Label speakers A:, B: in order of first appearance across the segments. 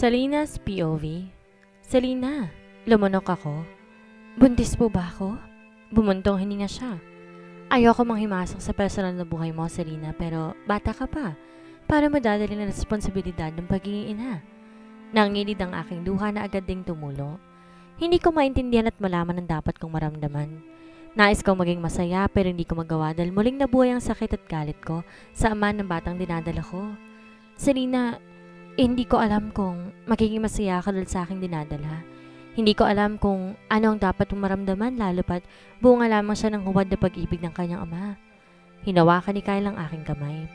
A: Selina's POV. Selina, lumunok ako. Buntis po ba ako? Bumuntong hininga siya. Ayoko manghimasok sa personal na buhay mo, Selina, pero bata ka pa. Para madadali na responsibilidad ng pagiging ina. Nangilid ang aking luha na agad ding tumulo. Hindi ko maintindihan at malaman ang dapat kong maramdaman. Nais kong maging masaya pero hindi ko magawa dahil muling nabuhay ang sakit at galit ko sa ama ng batang dinadala ko. Selina, hindi ko alam kung magiging masaya ka dahil sa aking dinadala. Hindi ko alam kung ano ang dapat mong maramdaman lalo pat bunga lamang siya ng huwad na pag-ibig ng kanyang ama. Hinawakan ni Kyle ang aking kamay.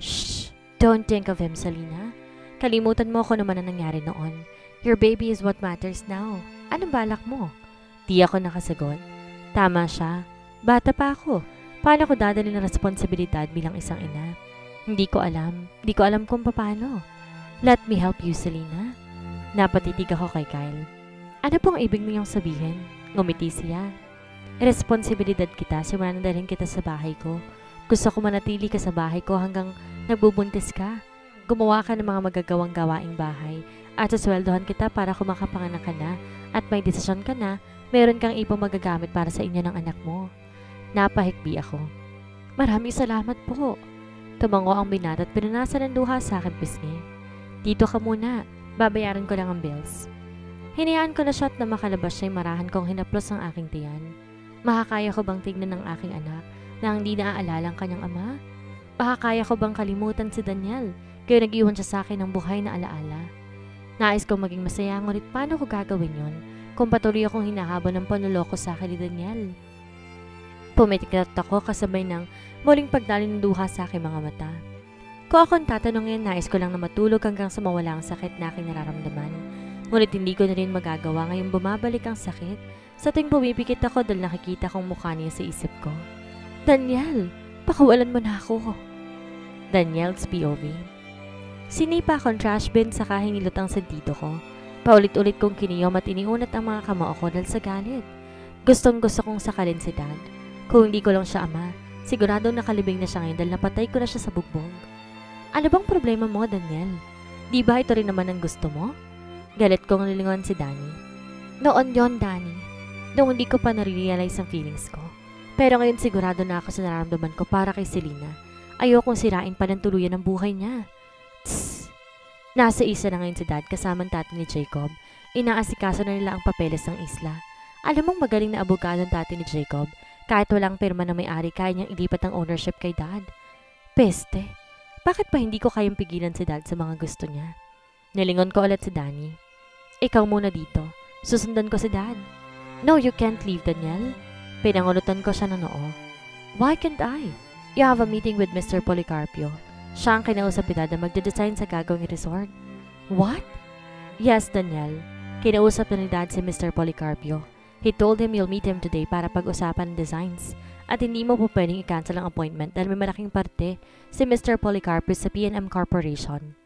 A: Shh! Don't think of him, Selina. Kalimutan mo kung naman ang nangyari noon. Your baby is what matters now. Anong balak mo? Di ako nakasagot. Tama siya. Bata pa ako. Paano ko dadali ng responsibilidad bilang isang ina? Hindi ko alam. Hindi ko alam kung paano. Let me help you, Selina. Napatitig ako kay Kyle. Ano pong ibig niyong sabihin? Ngumiti siya. Responsibilidad kita simula nang dalhin kita sa bahay ko. Gusto ko manatili ka sa bahay ko hanggang nagbubuntis ka. Gumawa ka ng mga magagawang gawaing bahay at sasweldohan kita para kung makapanganak ka na at may desisyon ka na, meron kang ipong magagamit para sa inyo ng anak mo. Napahikbi ako. Maraming salamat po. Tumango ang binata at pinunasan ng luha sa akin pisngi. Dito ka muna. Babayaran ko lang ang bills. Hinayaan ko na siya at na makalabas siya'y marahan kong hinaplos ang aking tiyan. Makakaya ko bang tignan ng aking anak na hindi naaalala ang kanyang ama? Makakaya ko bang kalimutan si Daniel kaya nag-iwan siya sa akin ng buhay na alaala? Nais kong maging masaya, ngunit paano ko gagawin yon kung patuloy akong hinahabol ng panloloko sa akin ni Daniel? Pumitikat ako kasabay ng muling pagdali ng luha sa aking mga mata. Kung akong tatanungin, nais ko lang na matulog hanggang sa mawala ang sakit na aking nararamdaman. Ngunit hindi ko na rin magagawa ngayong bumabalik ang sakit sa tuwing pumipikit ako dahil nakikita kong mukha niya sa isip ko. Daniel, pakawalan mo na ako. Daniel's POV. Sinipa akong trash bin sa kahingilot ang sentido ko. Paulit-ulit kong kiniyom at iniunat ang mga kamao ko dahil sa galit. Gustong gusto kong sakalin si Dad. Kung hindi ko lang siya ama, siguradong nakalibing na siya ngayon dahil napatay ko na siya sa bugbog. Ano bang problema mo, Daniel? Di ba ito rin naman ang gusto mo? Galit kong nilingon si Danny. Noon yon, Danny. Noong hindi ko pa nare-realize ang feelings ko. Pero ngayon sigurado na ako sa nararamdaman ko para kay Selina. Ayokong sirain pa ng tuluyan ang buhay niya. Tss! Nasa isa na ngayon si Dad kasama ang tatay ni Jacob. Inaasikaso na nila ang papeles ng isla. Alam mong magaling na abogado ang tatay ni Jacob. Kahit walang pirma na may-ari, kaya niyang ilipat ang ownership kay Dad. Peste! Bakit pa hindi ko kayang pigilan si Dad sa mga gusto niya? Nilingon ko ulit si Danny. Ikaw muna dito. Susundan ko si Dad. No, you can't leave, Daniel. Pinangulutan ko siya ng noo. Why can't I? You have a meeting with Mr. Policarpio. Siya ang kinausap ni Dad na magde-design sa gagawing resort. What? Yes, Daniel. Kinausap na ni Dad si Mr. Policarpio. He told him you'll meet him today para pag-usapan ng designs. At hindi mo po pwedeng i-cancel ang appointment dahil may malaking parte si Mr. Policarpio sa P&M Corporation.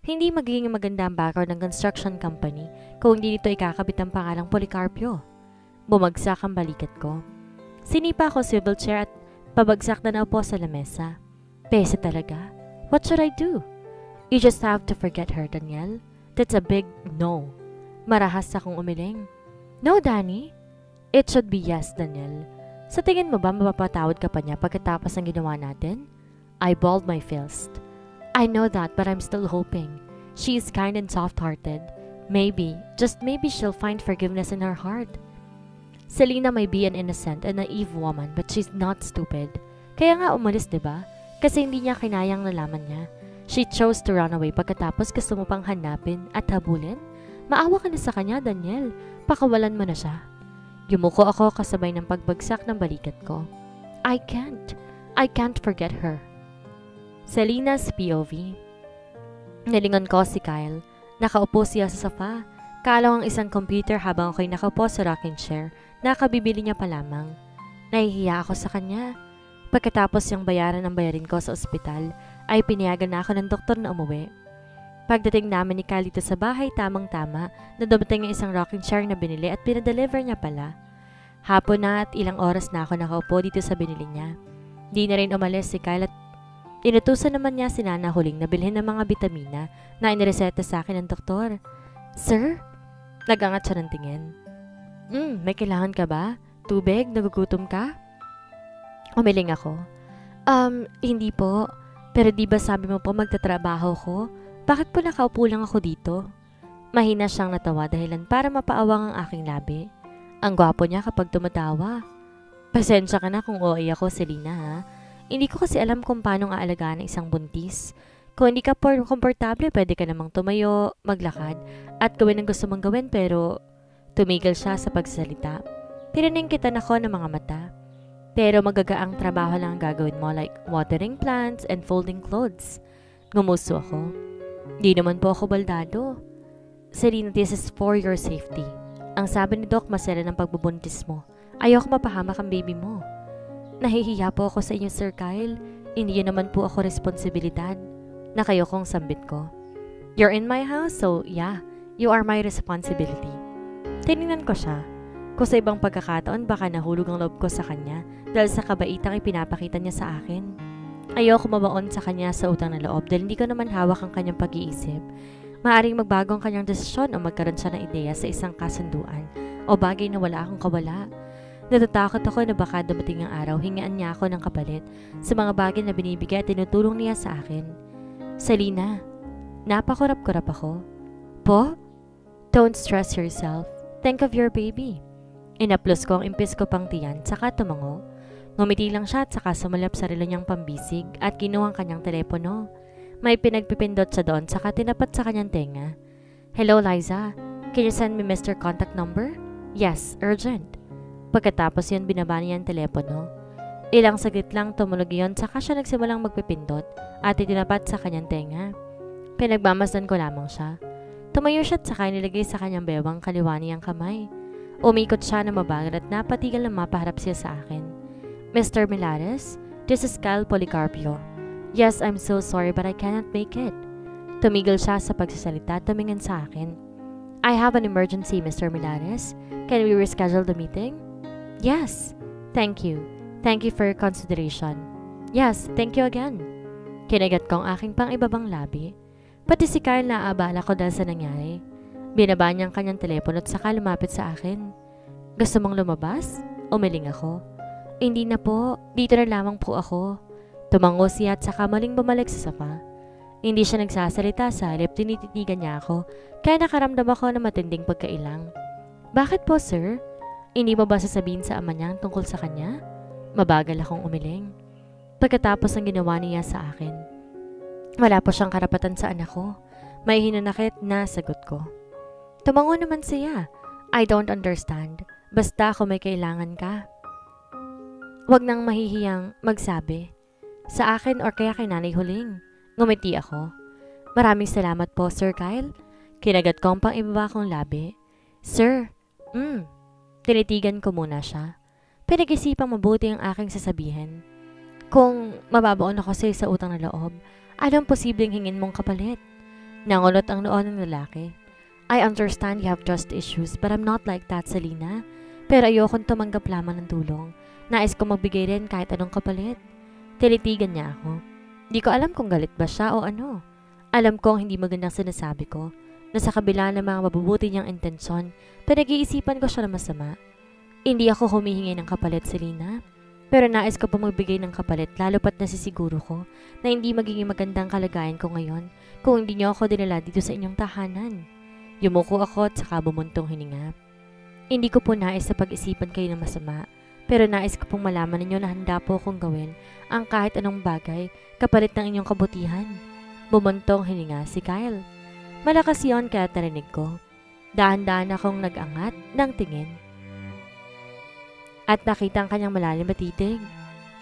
A: Hindi magiging maganda ang background ng construction company kung hindi dito ikakabit ang pangalang Policarpio. Bumagsak ang balikat ko. Sinipa ako swivel chair at pabagsak na naupo sa lamesa. Pese talaga. What should I do? You just have to forget her, Daniel. That's a big no. Marahas akong umiling. No, Danny. It should be yes, Daniel. Sa tingin mo ba mapapatawad ka pa niya pagkatapos ng ginawa natin? I balled my fist. I know that, but I'm still hoping. She is kind and soft-hearted. Maybe, just maybe she'll find forgiveness in her heart. Selina may be an innocent and naive woman, but she's not stupid. Kaya nga umalis, diba? Kasi hindi niya kinayang nalaman niya. She chose to run away pagkatapos gusto mo pang hanapin at habulin? Maawa ka na sa kanya, Daniel. Pakawalan mo na siya. Yumuko ako kasabay ng pagbagsak ng balikat ko. I can't forget her. Selina's POV. Nilingon ko si Kyle. Nakaupo siya sa sofa. Kalaw ang isang computer habang ako'y nakaupo sa rocking chair. Nakabibili niya pa lamang. Nahihiya ako sa kanya. Pagkatapos yung bayaran ng bayarin ko sa ospital, ay pinayagan na ako ng doktor na umuwi. Pagdating namin ni Kyle dito sa bahay, tamang-tama na dumating ang isang rocking chair na binili at pinadeliver niya pala. Hapon na at ilang oras na ako nakaupo dito sa binili niya. Di na rin umalis si Kyle at Inutusan naman niya si Nana huling na bilhin ng mga bitamina na inireseta sa akin ng doktor. Sir? Nagangat siya ng tingin. May kailangan ka ba? Tubig? Nagugutom ka? Umiling ako. Hindi po. Pero di ba sabi mo po magtatrabaho ko? Bakit po nakaupo lang ako dito? Mahina siyang natawa dahilan para mapaawang ang aking labi. Ang gwapo niya kapag tumatawa. Pasensya ka na kung OA ako, Selena ha. Hindi ko kasi alam kung paano aalagaan ang isang buntis. Kung hindi ka komportable, pwede ka namang tumayo, maglakad, at gawin ang gusto mong gawin pero tumigil siya sa pagsalita. Tinaning kita na ko ng mga mata. Pero magagaang trabaho lang ang gagawin mo like watering plants and folding clothes. Ngumuso ako. Di naman po ako baldado. Selena, this is for your safety. Ang sabi ni Doc, masela ng pagbubuntis mo. Ayoko mapahamak ang baby mo. Nahihiya po ako sa inyo, Sir Kyle. Hindi naman po ako responsibilidad. Na kayo kong sambit ko. You're in my house, so yeah, you are my responsibility. Tinignan ko siya. Kung sa ibang pagkakataon, baka nahulog ang loob ko sa kanya dahil sa kabaitang ipinapakita niya sa akin. Ayoko mabaon sa kanya sa utang na loob dahil hindi ko naman hawak ang kanyang pag-iisip. Maaring magbago ang kanyang desisyon o magkaroon siya ng ideya sa isang kasunduan o bagay na wala akong kawala. Natatakot ako na baka dumating ang araw, hingian niya ako ng kapalit sa mga bagay na binibigay at tinutulong niya sa akin. Selena, napakurap-kurap ako. Po? Don't stress yourself. Think of your baby. Inaplos ko ang impis ko pang tiyan, saka tumango. Ngumiti lang siya at saka sumalap sa relo niyang pambisig at kinuha ang kanyang telepono. May pinagpipindot siya doon saka tinapat sa kanyang tenga. Hello, Liza. Can you send me Mr. Contact Number? Yes, urgent. Pagkatapos yun, binaba niya ang telepono. Ilang saglit lang tumulog yun saka siya nagsimulang magpipindot at itinapat sa kanyang tenga. Pinagmamasdan ko lamang siya. Tumayo siya at saka nilagay sa kanyang bewang kaliwa niyang kamay. Umikot siya na mabagal at napatigal na mapaharap siya sa akin. Mr. Milares, this is Kyle Policarpio. Yes, I'm so sorry but I cannot make it. Tumigil siya sa pagsasalita at tumingin sa akin. I have an emergency, Mr. Milares. Can we reschedule the meeting? Yes. Thank you. Thank you for your consideration. Yes, thank you again. Kinagat ko ang aking pang-ibabang labi. Pati si Kyle naaabala ko dahil sa nangyari. Binaba niya ang kanyang telepono at saka lumapit sa akin. Gusto mong lumabas? Umiling ako. Hindi na po, dito na lamang po ako. Tumango siya at saka maling bumalik sa sofa. Hindi siya nagsasalita sa halip, tinititigan niya ako, kaya nakaramdam ako ng matinding pagkailang. Bakit po, sir? Hindi mo ba sasabihin sa ama niya tungkol sa kanya? Mabagal akong umiling. Pagkatapos ng ginawa niya sa akin. Wala po siyang karapatan sa anak ko. May hinanakit na sagot ko. Tumango naman siya. I don't understand. Basta kung may kailangan ka. Huwag nang mahihiyang magsabi. Sa akin or kaya kay Nanay Huling. Ngumiti ako. Maraming salamat po, Sir Kyle. Kinagat ko ang pang-ibaba kong labi. Sir, tinitigan ko muna siya. Pinag-isipang mabuti ang aking sasabihin. Kung mababaon ako sa utang na loob, anong posibleng hingin mong kapalit? Nangulot ang noo ng lalaki. I understand you have trust issues but I'm not like that, Selena. Pero ayokong tumanggap lamang ng tulong. Nais ko magbigay rin kahit anong kapalit. Tinitigan niya ako. Di ko alam kung galit ba siya o ano. Alam kong hindi magandang sinasabi ko na sa kabila ng mga mabubuti niyang intensyon, pinag-iisipan ko siya na masama. Hindi ako humihingi ng kapalit, Selena. Pero nais ko pa magbigay ng kapalit lalo pat nasisiguro ko na hindi magiging magandang kalagayan ko ngayon kung hindi niyo ako dinala dito sa inyong tahanan. Yumuko ako at saka bumuntong hininga. Hindi ko po nais sa pag-isipan kayo ng masama. Pero nais ko pong malaman ninyo na handa po akong gawin ang kahit anong bagay kapalit ng inyong kabutihan. Bumuntong hininga si Kyle. Malakas yon kaya narinig ko. Dahan-dahan akong nag-angat ng tingin. At nakita ang kanyang malalim na titig.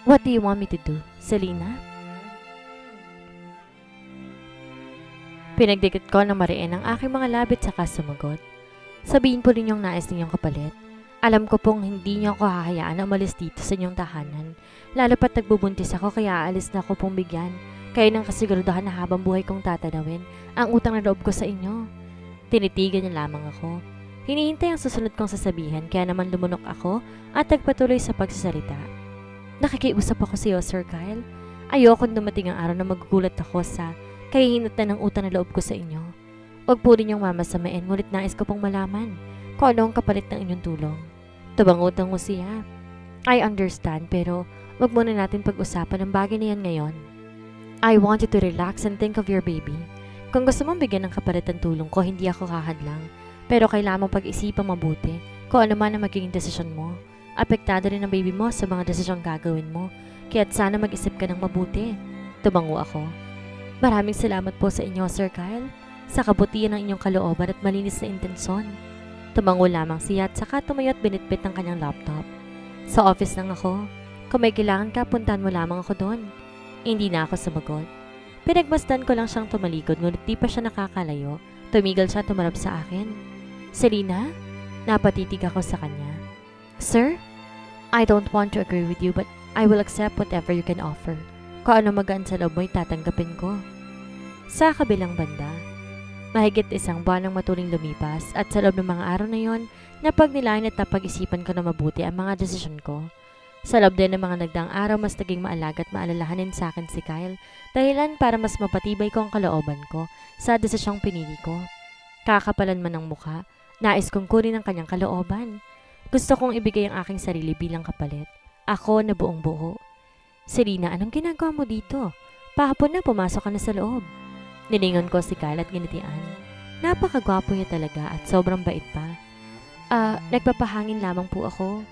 A: What do you want me to do, Selena? Pinagdikit ko ng mariin ang aking mga labit saka sumagot. Sabihin po ninyong nais ninyong kapalit. Alam ko pong hindi niyo ako hahayaan na umalis dito sa inyong tahanan. Lalo pat nagbubuntis ako kaya aalis na ako pong bigyan. Kayo nang kasigurudahan na habang buhay kong tatanawin ang utang na loob ko sa inyo. Tinitigan niya lamang ako. Hinihintay ang susunod kong sasabihin kaya naman lumunok ako at nagpatuloy sa pagsasalita. Nakikiusap ako sa iyo, Sir Kyle. Ayokong dumating ang araw na magugulat ako sa kahihinatnan ng utang na loob ko sa inyo. Huwag po rin yung mamasamain, ngunit nais ko pong malaman kung ano ang kapalit ng inyong tulong. Tabang-utang mo siya. I understand, pero wag muna natin pag-usapan ang bagay na yan ngayon. I want you to relax and think of your baby. Kung gusto mong bigyan ng kapalit ng tulong ko, hindi ako kahadlang. Pero kailangan mong pag-isipang mabuti kung ano man ang magiging desisyon mo. Apektado rin ang baby mo sa mga desisyong gagawin mo, kaya't sana mag-isip ka ng mabuti. Tumango ako. Maraming salamat po sa inyo, Sir Kyle, sa kabutihan ng inyong kalooban at malinis na intensyon. Tumango lamang siya at saka tumayo at binitbit ng kanyang laptop. Sa office lang ako. Kung may kailangan ka, puntahan mo lamang ako doon. Hindi na ako sumagot. Pinagmasdan ko lang siyang tumalikod, ngunit di pa siya nakakalayo. Tumigil siya at tumarap sa akin. Selena? Napatitig ako sa kanya. Sir? I don't want to agree with you, but I will accept whatever you can offer. Kung ano magaan sa loob mo'y tatanggapin ko. Sa kabilang banda, mahigit isang buwan ang matuling lumipas at sa loob ng mga araw na yon, napagnilayan at napag-isipan ko na mabuti ang mga desisyon ko. Sa loob din ng mga nagdaang araw, mas naging maalag at maalalahanin sa akin si Kyle, dahilan para mas mapatibay ko ang kalooban ko sa desisyong pinili ko. Kakapalan man ng mukha, nais kong kunin ang kanyang kalooban. Gusto kong ibigay ang aking sarili bilang kapalit. Ako na buong buo. Selena, anong ginagawa mo dito? Pahapon na pumasok ka na sa loob. Nilingon ko si Kyle at ginitian. Napakagwapo niya talaga at sobrang bait pa. Nagpapahangin lamang po ako.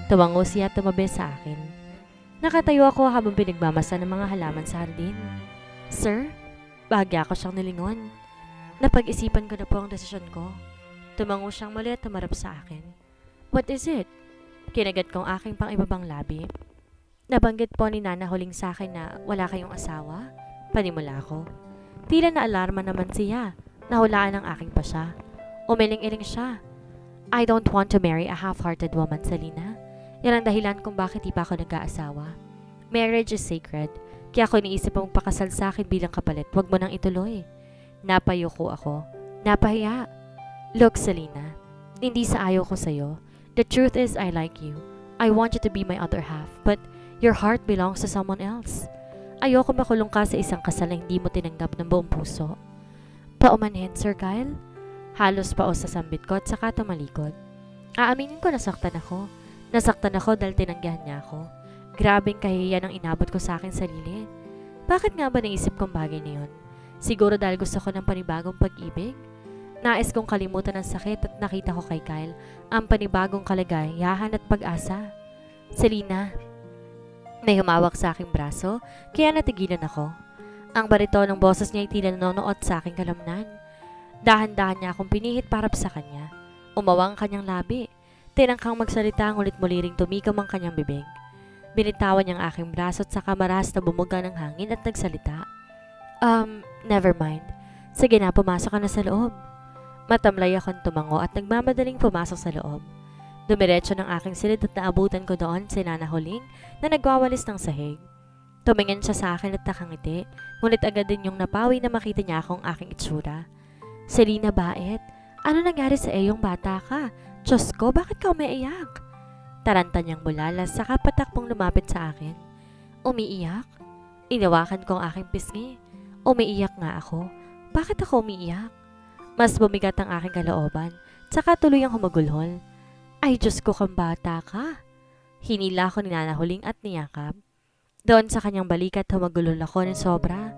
A: Tumango siya at tumabi sa akin. Nakatayo ako habang pinagmamasa ng mga halaman sa hardin. Sir, bahagya ko siyang nilingon. Napag-isipan ko na po ang desisyon ko. Tumango siyang muli at tumarap sa akin. What is it? Kinagat kong aking pang-ibabang labi. Nabanggit po ni Nana huling sa akin na wala kayong asawa? Panimula ko. Tila na alarma naman siya. Nahulaan ang aking pasya. Umiling-iling siya. I don't want to marry a half-hearted woman, Selena. Yan ang dahilan kung bakit di pa ako nag-aasawa. Marriage is sacred. Kaya ako iniisip mong pakasal sa akin bilang kapalit. Huwag mo nang ituloy. Napayuko ako. Napahiya. Look, Selena. Hindi sa ayaw ko sa'yo. The truth is I like you. I want you to be my other half. But your heart belongs to someone else. Ayoko makulong ka sa isang kasal na hindi mo tinanggap ng buong puso. Paumanhin, Sir Kyle? Halos paos sa sambit ko at saka tumalikod. Aaminin ko nasaktan ako. Nasaktan ako dahil tinanggihan niya ako. Grabing kahihiyan ang inabot ko sa akin sarili. Bakit nga ba naisip kong bagay na yun? Siguro dahil gusto ko ng panibagong pag-ibig? Nais kong kalimutan ang sakit at nakita ko kay Kyle ang panibagong kalagayahan at pag-asa. Selena, may humawak sa aking braso kaya natigilan ako. Ang barito ng boses niya ay tila nanonood sa aking kalamnan. Dahan-dahan niya akong pinihit parap sa kanya. Umawang kanyang labi. Tinangkang magsalita ngunit muli ring tumigam ang kanyang bibig. Binitawan niya ang aking braso at saka maras na bumuga ng hangin at nagsalita. Never mind. Sige na, pumasok ka na sa loob. Matamlay akong tumango at nagmamadaling pumasok sa loob. Dumiretso ng aking silid at naabutan ko doon si Nana Huling na nagwawalis ng sahig. Tumingin siya sa akin at nakangiti, ngunit agad din yung napawi na makita niya akong aking itsura. Selena, bait? Ano nangyari sa iyong bata ka? Diyos ko, bakit ka umiiyak? Taranta niyang bulalas saka patakpong lumapit sa akin. Umiiyak? Inawakan ko ang aking pisngi. Umiiyak nga ako. Bakit ako umiiyak? Mas bumigat ang aking kalooban, saka tuloy ang humagulhol. Ay Diyos ko, kang bata ka. Hinila ko ni Nana Huling at niyakap. Doon sa kanyang balikat humagulhol ako ng sobra.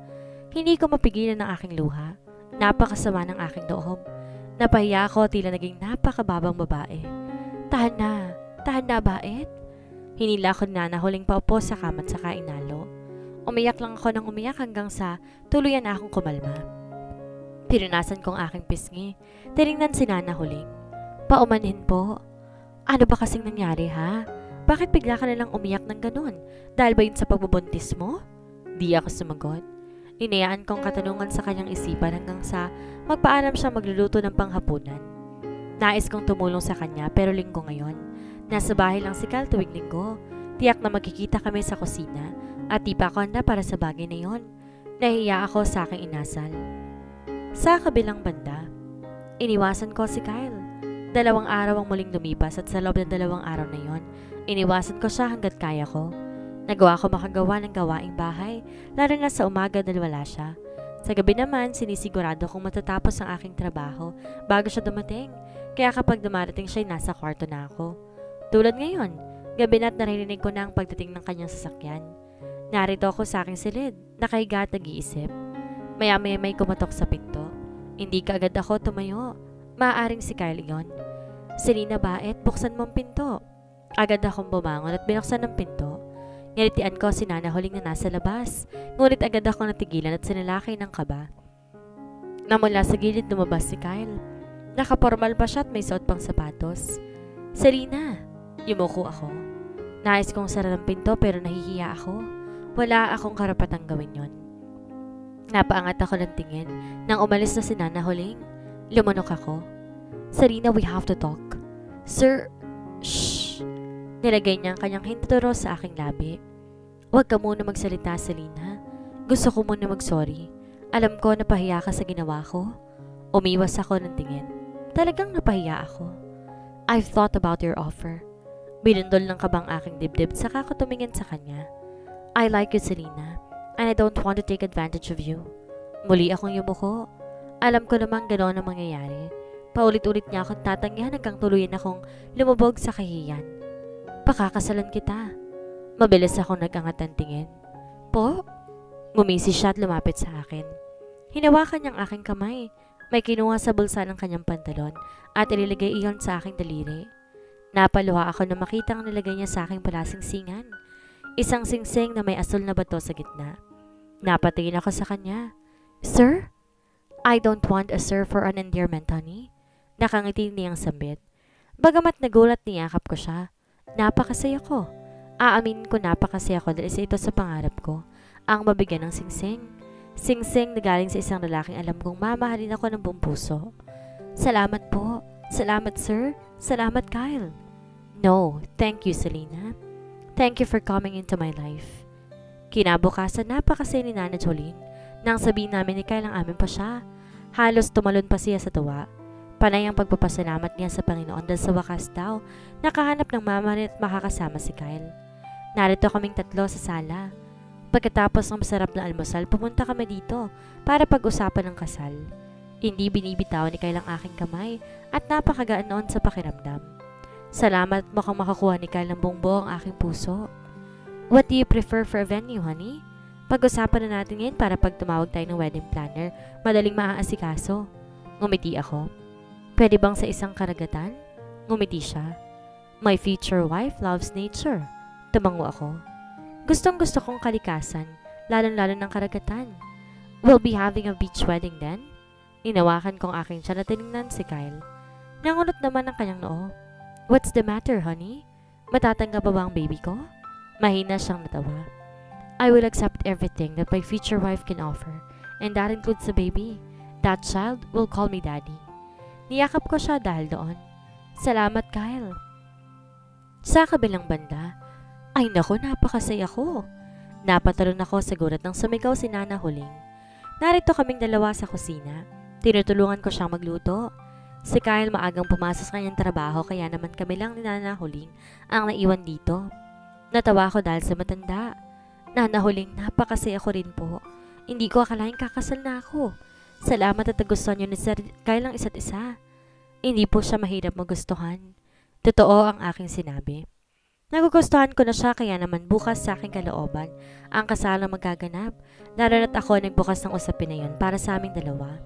A: Hindi ko mapigilan ang aking luha. Napakasama ng aking loob. Napahiya ako tila naging napakababang babae. Tahan na bait? Hinila ko ni Nana Huling paupo sa kama at saka inalo. Umiyak lang ako ng umiyak hanggang sa tuluyan na akong kumalma. Pinunasan kong aking pisngi. Tinignan si Nana Huling. Paumanhin po. Ano ba kasing nangyari ha? Bakit bigla ka nalang umiyak ng ganun? Dahil ba yun sa pagbubuntis mo? Di ako sumagot. Inayaan kong katanungan sa kanyang isipan hanggang sa magpaalam siya magluluto ng panghapunan. Nais kong tumulong sa kanya pero linggo ngayon. Nasa bahay lang si Kyle tuwing linggo. Tiyak na magkikita kami sa kusina at di pa ako handa para sa bagay na yon. Nahiya ako sa aking inasal. Sa kabilang banda, iniwasan ko si Kyle. 2 araw ang muling lumipas at sa loob ng 2 araw na yon, iniwasan ko siya hanggat kaya ko. Nagawa ko makagawa ng gawaing bahay, lalo na sa umaga dahil wala siya. Sa gabi naman, sinisigurado kong matatapos ang aking trabaho bago siya dumating. Kaya kapag dumarating siya, nasa kwarto na ako. Tulad ngayon, gabi na't naririnig ko na ang pagdating ng kanyang sasakyan. Narito ako sa aking silid, nakahiga at nag-iisip. Maya-maya may kumatok sa pinto. Hindi ka agad ako tumayo. Maaaring si Kyle iyon. Selena Baet, buksan mo ang pinto. Agad akong bumangon at binuksan ang pinto. Nilitian ko si Nana Huling na nasa labas. Ngunit agad ako natigilan at sinalakay ng kaba. Namula sa gilid lumabas si Kyle. Nakapormal pa siya at may suot pang sapatos. Selena! Yumuko ako. Nais kong sara ng pinto pero nahihiya ako. Wala akong karapatang gawin yon. Napaangat ako ng tingin nang umalis na si Nana Huling. Lumunok ako. Selena, we have to talk. Sir, shh! Nilagay niya ang kanyang hinturo sa aking labi. Huwag ka muna magsalita, Selena. Gusto ko muna mag-sorry. Alam ko napahiya ka sa ginawa ko. Umiwas ako ng tingin. Talagang napahiya ako. I've thought about your offer. Binundol ng kabang aking dibdib saka ko tumingin sa kanya. I like you, Selena, and I don't want to take advantage of you. Muli akong yumuko. Alam ko namang gano'n ang mangyayari. Paulit-ulit niya akong tatanggihan hanggang tuluyan akong lumubog sa kahiyan. Pakakasalan kita. Mabilis akong nag-angat ng tingin. Po? Ngumisi siya at lumapit sa akin. Hinawakan niyang aking kamay. May kinuha sa bulsa ng kanyang pantalon at ililagay iyon sa aking daliri. Napaluha ako na makita ang nilagay niya sa aking palasingsingan. Isang singsing na may asul na bato sa gitna. Napatingin ako sa kanya. Sir? I don't want a sir for an endearment, honey. Nakangiti niyang sambit. Bagamat nagulat niyakap ko siya. Napakasaya ko. Aaminin ko napakasaya ko dahil isa ito sa pangarap ko. Ang mabigyan ng singsing. Singsing na galing sa isang lalaking alam kong mamahalin ako ng buong puso. Salamat po. Salamat, sir. Salamat, Kyle. No, thank you, Selena. Thank you for coming into my life. Kinabukasan napakasaya ni Nana Jolene. Nang sabihin namin ni Kyle ang aming pasya. Halos tumalon pa siya sa tuwa. Panay ang pagpapasalamat niya sa Panginoon dahil sa wakas daw, nakahanap ng mamahalin at makakasama si Kyle. Narito kaming tatlo sa sala. Pagkatapos ng masarap na almusal, pumunta kami dito para pag-usapan ng kasal. Hindi binibitaw ni Kyle ang aking kamay at napakagaan noon sa pakiramdam. Salamat at mukhang makakuha ni Kyle ng buong ang aking puso. What do you prefer for a venue, honey? Pag-usapan na natin ngayon para pag tumawag tayo ng wedding planner, madaling maaasikaso. Ngumiti ako. Pwede bang sa isang karagatan? Ngumiti siya. My future wife loves nature. Tumango ako. Gustong-gusto kong kalikasan, lalong-lalo ng karagatan. We'll be having a beach wedding then? Inawakan kong aking siya na tinignan si Kyle. Nangunot naman ang kanyang noo. What's the matter, honey? Matatanggap ba ang baby ko? Mahina siyang natawa. I will accept everything that my future wife can offer, and that includes the baby. That child will call me daddy. Niyakap ko siya dahil doon. Salamat, Kyle. Sa kabilang banda, ay naku, napakasaya ko. Napatalon ako sa gulat ng sumigaw si Nana Huling. Narito kaming dalawa sa kusina. Tinutulungan ko siyang magluto. Si Kyle maagang pumasok sa kanyang trabaho kaya naman kami lang ni Nana Huling ang naiwan dito. Natawa ko dahil sa matanda. Nana Huling, napakasaya ko rin po. Hindi ko akalaing kakasal na ako. Salamat at nagustuhan niyo ni Sir Kyle ang isa't isa. Hindi po siya mahirap magustuhan. Totoo ang aking sinabi. Nagugustuhan ko na siya kaya naman bukas sa aking kalooban ang kasalang magaganap. Lalo na't ako nagbukas ng usapin na yun para sa aming dalawa.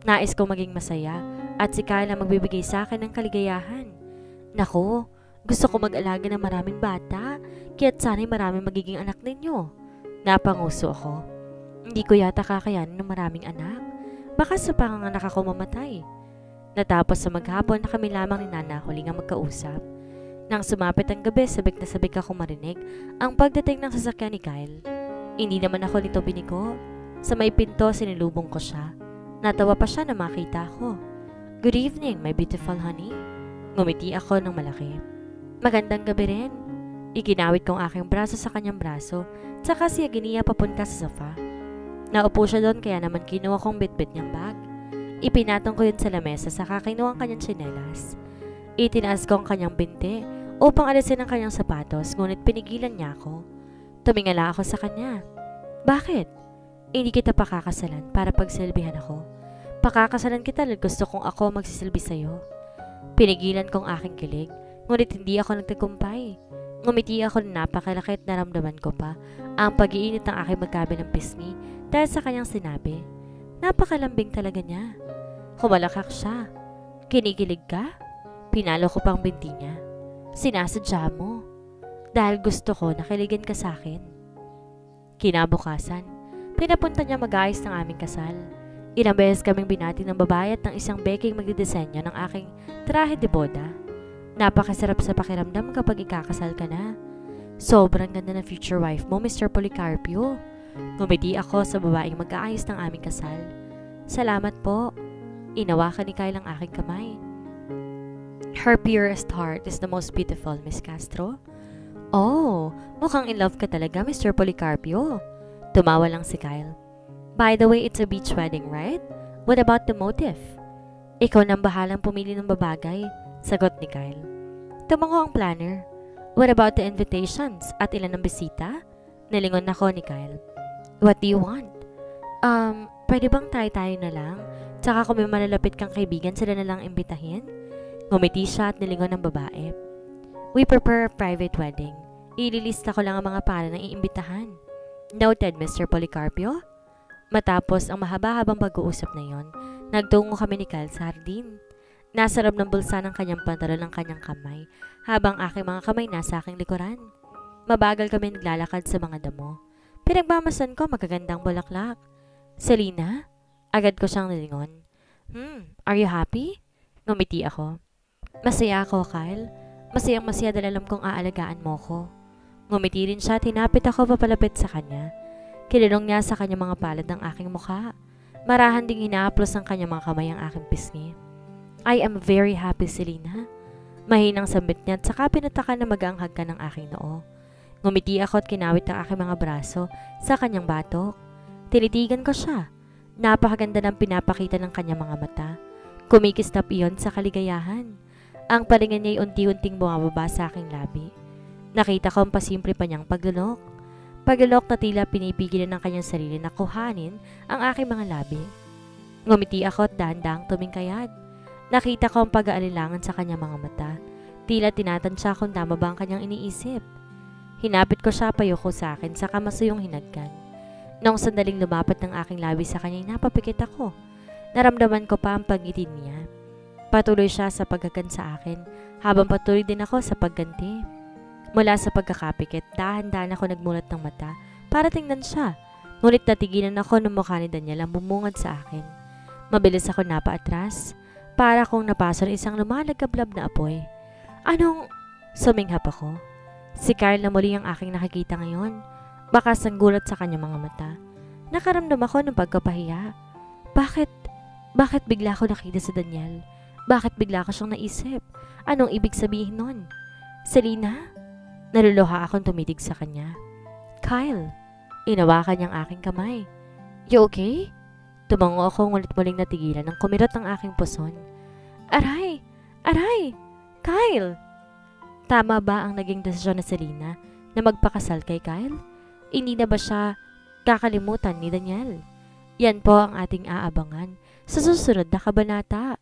A: Nais kong maging masaya at si Kyle ang magbibigay sa akin ng kaligayahan. Naku, gusto ko mag-alaga ng maraming bata kaya't sana'y maraming magiging anak ninyo. Napanguso ako. Hindi ko yata kakayanin ng maraming anak. Baka sa panganganak ako mamatay. Natapos sa maghapon na kami lamang ni Nana Huling ang magkausap. Nang sumapit ang gabi, sabik na sabik akong marinig ang pagdating ng sasakyan ni Kyle. Hindi naman ako nito binigo. Sa may pinto, sinilubong ko siya. Natawa pa siya na makita ako. Good evening, my beautiful honey. Ngumiti ako ng malaki. Magandang gabi rin. Iginawit kong aking braso sa kanyang braso, tsaka siya giniya papunta sa sofa. Naupo siya doon kaya naman kinuha kong bitbit niyang bag. Ipinatong ko yun sa lamesa saka kinuha ang kanyang tsinelas. Itinaas ko ang kanyang binti upang alisin ang kanyang sapatos ngunit pinigilan niya ako. Tumingala ako sa kanya. Bakit? Hindi kita pakakasalan para pagsilbihan ako. Pakakasalan kita dahil gusto kong ako magsisilbi sa'yo. Pinigilan kong aking kilig, ngunit hindi ako nagtagumpay. Ngumiti ako na napakalaki at naramdaman ko pa ang pag-iinit ng aking magkabilang pisngi dahil sa kanyang sinabi. Napakalambing talaga niya. Kumalakak siya. Kinikilig ka? Pinalo ko pang binti niya. Sinasadya mo. Dahil gusto ko nakiligan ka sa akin. Kinabukasan, pinapunta niya mag-ayos ng aming kasal. Ilang beses kaming binati ng babae at ng isang beking magdidisenyo ng aking trahe de boda. Napakasarap sa pakiramdam kapag ikakasal ka na. Sobrang ganda ng future wife mo, Mr. Policarpio. Ngumiti ako sa babaeng mag-aayos ng aming kasal. Salamat po. Inawakan ni Kyle ang aking kamay. Her purest heart is the most beautiful, Miss Castro. Oh, mukhang in love ka talaga, Mr. Policarpio. Tumawa lang si Kyle. By the way, it's a beach wedding, right? What about the motive? Ikaw nang bahalang pumili ng babagay, sagot ni Kyle. Tumango ang planner. What about the invitations at ilan ng bisita? Nalingon ako ni Kyle. What do you want? Pwede bang tayo-tayo na lang? Tsaka kung may malalapit kang kaibigan, sila na lang imbitahin? Ngumiti siya at nilingon ng babae. We prepare a private wedding. Ililista ko lang ang mga pangalan ng iimbitahan. Noted, Mr. Policarpio. Matapos ang mahaba-habang pag-uusap na yon, nagtungo kami ni Kyle sa hardin. Nasa loob ng bulsa ng kanyang pantalon ang kanyang kamay, habang aking mga kamay nasa aking likuran. Mabagal kami naglalakad sa mga damo. Pinagmamasan ko magagandang bulaklak. Selena? Agad ko siyang nilingon. Are you happy? Ngumiti ako. Masaya ako, Kyle. Masayang-masaya dahil alam kong aalagaan mo ko. Ngumiti rin siya at hinapit ako papalapit sa kanya. Kinilong niya sa kanyang mga palad ng aking mukha. Marahan ding hinaaplos ng kanyang mga kamay ang aking pisngi. I am very happy, Selena. Mahinang sambit niya at saka pinataka na mag-aanghag ka ng aking noo. Ngumiti ako at kinawit ang aking mga braso sa kanyang batok. Tinitigan ko siya. Napakaganda ng pinapakita ng kanyang mga mata. Kumikistap iyon sa kaligayahan. Ang palingin niya ay unti-unting bumababa sa aking labi. Nakita ko ang pasimple pa niyang paglunok. Paglulok na tila pinipigilan ng kanyang sarili na kuhanin ang aking mga labi. Ngumiti ako at dahan-dahang tumingkayad. Nakita ko ang pag-aalilangan sa kanyang mga mata. Tila tinatansya kung tama ba ang kanyang iniisip. Hinapit ko siya payoko sa akin sa kamasuyong hinagkan. Noong sandaling lumapat ng aking labi sa kanya, napapikit ako. Naramdaman ko pa ang pagngiti niya. Patuloy siya sa paggagan sa akin habang patuloy din ako sa pagganti. Mula sa pagkakapikit, dahan-dahan ako nagmulat ng mata para tingnan siya. Ngunit natigilan ako ng mukha ni Daniel ang bumungad sa akin. Mabilis ako napaatras para kong napasok isang lumalagablab na apoy. Anong? Suminghap ako. Si Kyle na muli ang aking nakikita ngayon. Bakas ang gulat sa kanyang mga mata. Nakaramdam ako ng pagkapahiya. Bakit bigla ako nakita si Daniel? Bakit bigla ko siyang naisip? Anong ibig sabihin nun? Selena? Naluluha akong tumitig sa kanya. Kyle, inawakan niyang aking kamay. You okay? Tumango ako ngunit muling natigilan ng kumirot ang aking puson. Aray! Aray! Kyle! Tama ba ang naging desisyon ni Selena na magpakasal kay Kyle? Hindi na ba siya kakalimutan ni Daniel? Yan po ang ating aabangan sa susunod na kabanata.